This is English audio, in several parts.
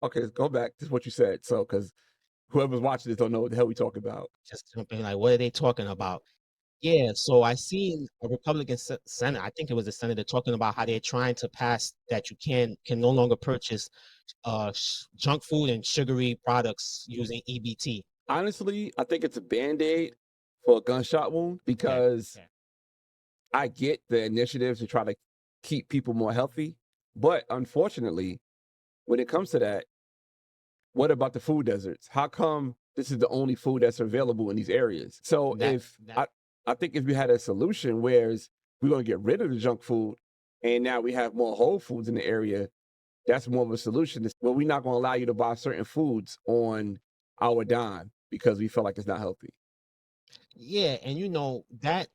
Okay, let's go back to what you said. So, because whoever's watching this don't know what the hell we talking about. Just jumping like, what are they talking about? Yeah, so I seen a Republican senator, I think it was a senator talking about how they're trying to pass that you can no longer purchase junk food and sugary products using EBT. Honestly, I think it's a band-aid for a gunshot wound Okay. because Okay. I get the initiatives to try to keep people more healthy. But unfortunately, when it comes to that, what about the food deserts? How come this is the only food that's available in these areas? So That if that I think if we had a solution whereas we're gonna get rid of the junk food and now we have more whole foods in the area, that's more of a solution. Well, we're not gonna allow you to buy certain foods on our dime because we feel like it's not healthy. Yeah, and that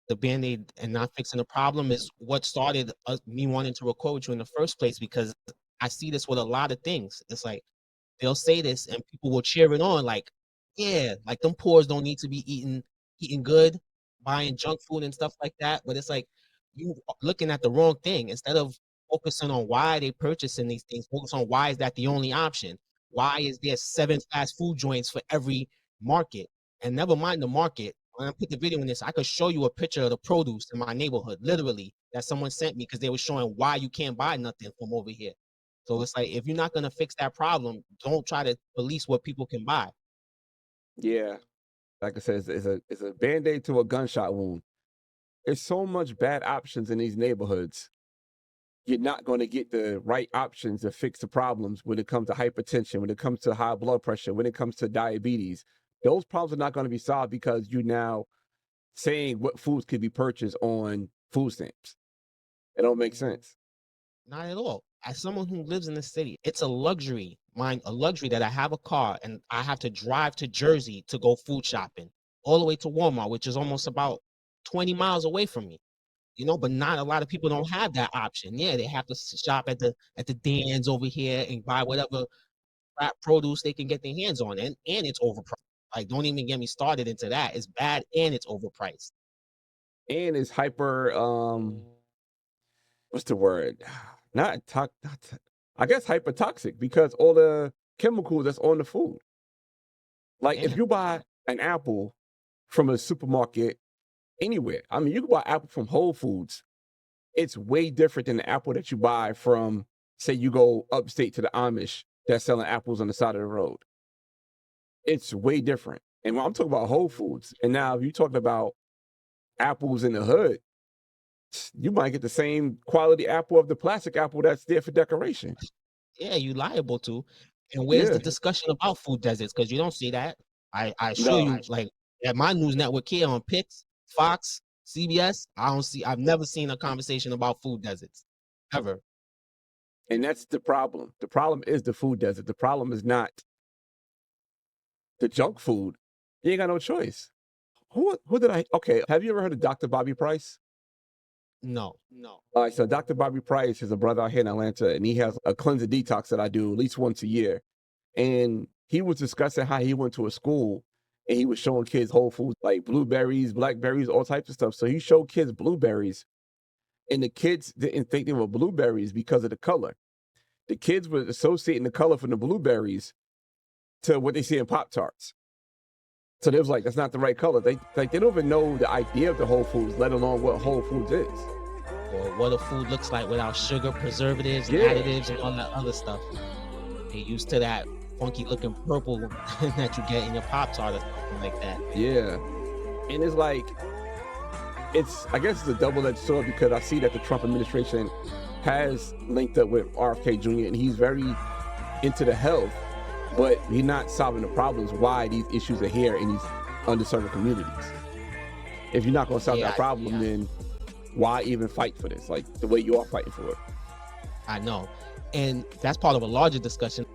the Band-Aid and not fixing the problem is what started me wanting to record with you in the first place because I see this with a lot of things. It's like they'll say this and people will cheer it on like, yeah, like them poors don't need to be eating good, buying junk food and stuff like that. But it's like you looking at the wrong thing instead of focusing on why they purchasing these things, focus on why is that the only option? Why is there 7 fast food joints for every market? And never mind the market. When I put the video in this, I could show you a picture of the produce in my neighborhood, literally, that someone sent me because they were showing why you can't buy nothing from over here. So it's like if you're not gonna fix that problem, don't try to police what people can buy. Yeah. Like I said, it's a band-aid to a gunshot wound. There's so much bad options in these neighborhoods. You're not going to get the right options to fix the problems when it comes to hypertension, when it comes to high blood pressure, when it comes to diabetes. Those problems are not going to be solved because you're now saying what foods could be purchased on food stamps. It don't make sense. Not at all. As someone who lives in the city, it's a luxury, mind a luxury that I have a car and I have to drive to Jersey to go food shopping, all the way to Walmart, which is almost about 20 miles away from me. But not a lot of people don't have that option. Yeah, they have to shop at the Dan's over here and buy whatever crap produce they can get their hands on, and it's overpriced. Like, don't even get me started into that. It's bad and it's overpriced. And it's hyper what's the word? I guess hyper toxic because all the chemicals that's on the food. Like if Yeah, you buy an apple from a supermarket anywhere, I mean, you can buy apple from Whole Foods. It's way different than the apple that you buy from, say, you go upstate to the Amish that's selling apples on the side of the road. It's way different. And when I'm talking about Whole Foods, and now if you're talking about apples in the hood, you might get the same quality apple of the plastic apple that's there for decoration. yeah, you liable to. And where's the Yeah. discussion about food deserts? Because you don't see that. I assure No. you, like at my news network here on Pix, Fox, CBS, I've never seen a conversation about food deserts. Ever. And that's the problem. The problem is the food desert. The problem is not the junk food. You ain't got no choice. Who did I okay, have you ever heard of Dr. Bobby Price? No. All right, so Dr. Bobby Price is a brother out here in Atlanta, and he has a cleanse and detox that I do at least once a year. And he was discussing how he went to a school and he was showing kids whole foods like blueberries, blackberries, all types of stuff. So he showed kids blueberries, and the kids didn't think they were blueberries because of the color. The kids were associating the color from the blueberries to what they see in Pop Tarts. So they was like, that's not the right color. They don't even know the idea of the Whole Foods, let alone what Whole Foods is. Or what a food looks like without sugar, preservatives, and Yeah. additives, and all that other stuff. They used to that funky looking purple that you get in your Pop Tart or something like that. Yeah. And it's like, I guess it's a double-edged sword because I see that the Trump administration has linked up with RFK Jr. and he's very into the health, but he's not solving the problems why these issues are here in these underserved communities. If you're not going to solve that problem, then why even fight for this? Like the way you are fighting for it. I know. And that's part of a larger discussion